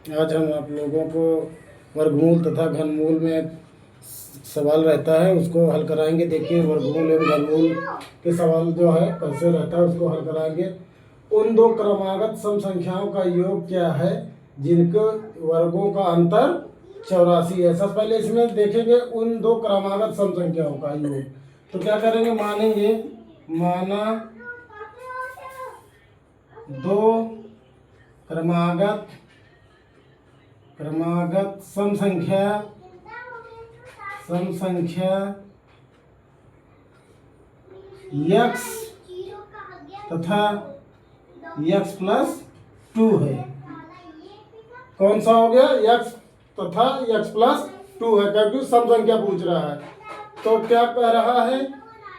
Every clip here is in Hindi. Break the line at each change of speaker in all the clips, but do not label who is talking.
आज हम आप लोगों को वर्गमूल तथा घनमूल में एक सवाल रहता है, उसको हल कराएंगे। देखिए, वर्गमूल एवं घनमूल के सवाल जो है कैसे रहता है उसको हल कराएंगे। उन दो क्रमागत सम संख्याओं का योग क्या है जिनके वर्गों का अंतर 84 है। सबसे पहले इसमें देखेंगे उन दो क्रमागत सम संख्याओं का योग। तो क्या करेंगे, मानेंगे माना दो क्रमागत सम संख्या x तथा x प्लस 2 है। कौन सा हो गया? x तथा x प्लस 2 है, क्योंकि सम संख्या पूछ रहा है। तो क्या कह रहा है,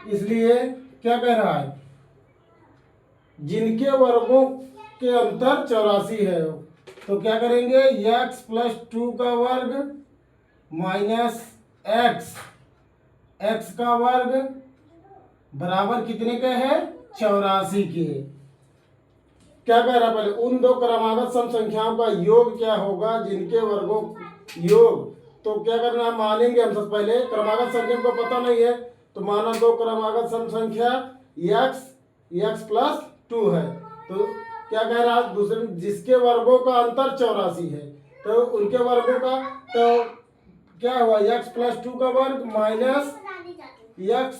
इसलिए क्या कह रहा है, जिनके वर्गों के अंतर 84 है। तो क्या करेंगे, x प्लस 2 का वर्ग माइनस x का वर्ग बराबर कितने के है? 84 के। क्या कह रहा है पहले, उन दो क्रमागत सम संख्याओं का योग क्या होगा जिनके वर्गों योग। तो क्या करना है, मानेंगे हम सबसे पहले क्रमागत संख्या को पता नहीं है, तो माना दो क्रमागत सम संख्या x प्लस 2 है। तो क्या कह रहा है, दूसरे जिसके वर्गों का अंतर 84 है, तो उनके वर्गों का, तो क्या हुआ, x प्लस 2 का वर्ग माइनस x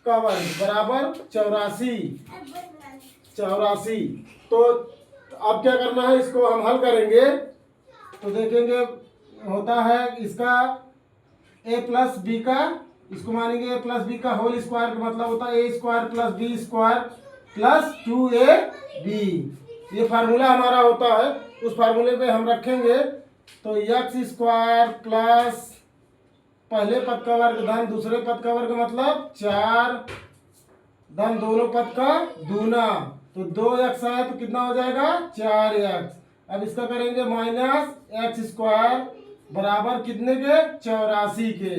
का वर्ग बराबर 84। तो अब क्या करना है, इसको हम हल करेंगे। तो देखेंगे होता है इसका a प्लस बी का, इसको मानेंगे a प्लस बी का होल स्क्वायर का मतलब होता है a square plus B square plus 2ab। ये फार्मूला हमारा होता है, उस फार्मूले पे हम रखेंगे। तो x स्क्वायर प्लस पहले पद का वर्ग धन दूसरे पद का वर्ग मतलब 4 धन दोनों पद का दूना। तो 2x है तो कितना हो जाएगा, 4x। अब इसका करेंगे माइनस एक्स स्क्वायर बराबर कितने के, 84 के।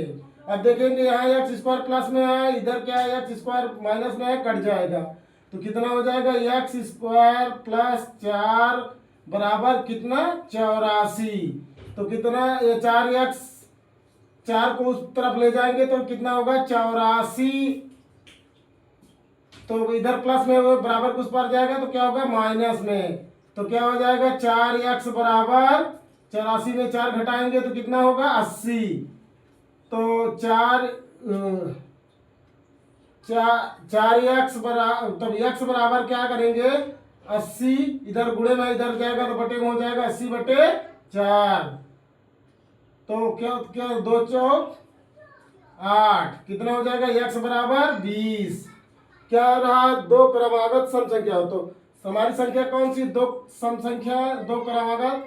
अब देखेंगे यहाँ एक्स स्क्वायर प्लस में है, इधर क्या है, एक्स स्क्वायर माइनस में है, कट जाएगा। तो कितना हो जाएगा, एक्स स्क्वायर प्लस 4 बराबर कितना, 84। तो कितना, ये 4x 4 को उस तरफ ले जाएंगे तो कितना होगा, 84। तो इधर प्लस में वो बराबर कुछ पर जाएगा तो क्या होगा, माइनस में। तो क्या हो जाएगा, 4x बराबर 84 में 4 घटाएंगे तो कितना होगा, 80। तो 4x बराबर, तब x बराबर क्या करेंगे, 80। इधर गुणे में इधर जाएगा तो बटे में हो जाएगा 80/4। तो क्या क्या, 2 चौक 8, कितना हो जाएगा, x बराबर 20। क्या रहा, दो क्रमागत सम संख्या। तो हमारी संख्या कौन सी, दो सम संख्या, दो क्रमागत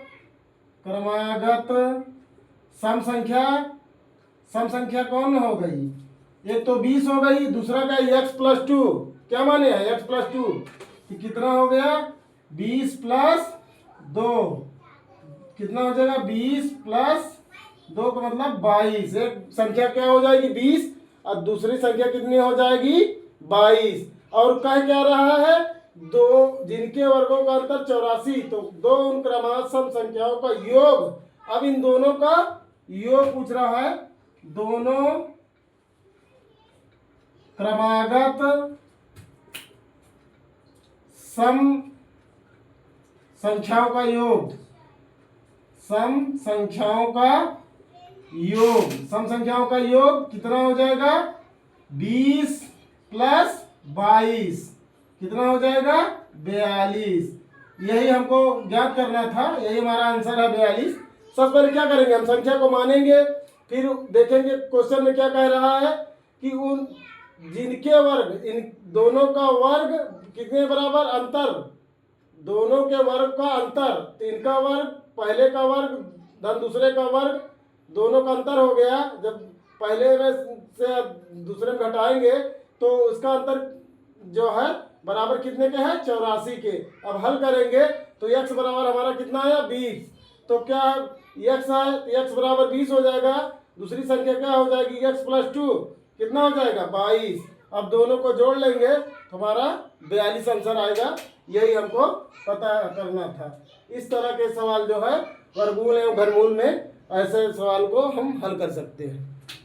सम संख्या कौन हो गई, एक तो 20 हो गई, दूसरा का x प्लस 2, क्या माने हैं, x प्लस 2। तो कितना हो गया, 20 प्लस 2, कितना हो जाएगा, 20 प्लस 2 का मतलब 22। एक संख्या क्या हो जाएगी, 20, और दूसरी संख्या कितनी हो जाएगी, 22। और कह क्या रहा है, दो जिनके वर्गों का अंतर 84। तो दो उन क्रमागत सम संख्याओं का योग। अब इन दोनों का योग पूछ रहा है, दोनों क्रमागत सम संख्याओं का योग, सम संख्याओं का योग कितना हो जाएगा, 20 प्लस 22, कितना हो जाएगा, 42। यही हमको ज्ञात करना था, यही हमारा आंसर है, 42। सबसे पहले क्या करेंगे, हम संख्या को मानेंगे, फिर देखेंगे क्वेश्चन में क्या कह रहा है कि उन जिनके वर्ग, इन दोनों का वर्ग कितने बराबर, अंतर, दोनों के वर्ग का अंतर, तो इनका वर्ग पहले का वर्ग धन दूसरे का वर्ग, दोनों का अंतर हो गया। जब पहले में से दूसरे में घटाएंगे तो उसका अंतर जो है बराबर कितने के है, 84 के। अब हल करेंगे तो x बराबर हमारा कितना है, 20। तो क्या x है, x बराबर 20 हो जाएगा। दूसरी संख्या क्या हो जाएगी, x प्लस 2, कितना हो जाएगा, 22। अब दोनों को जोड़ लेंगे तो हमारा 42 आंसर आएगा। यही हमको पता करना था। इस तरह के सवाल जो है वर्गमूल एवं घनमूल में ऐसे सवाल को हम हल कर सकते हैं।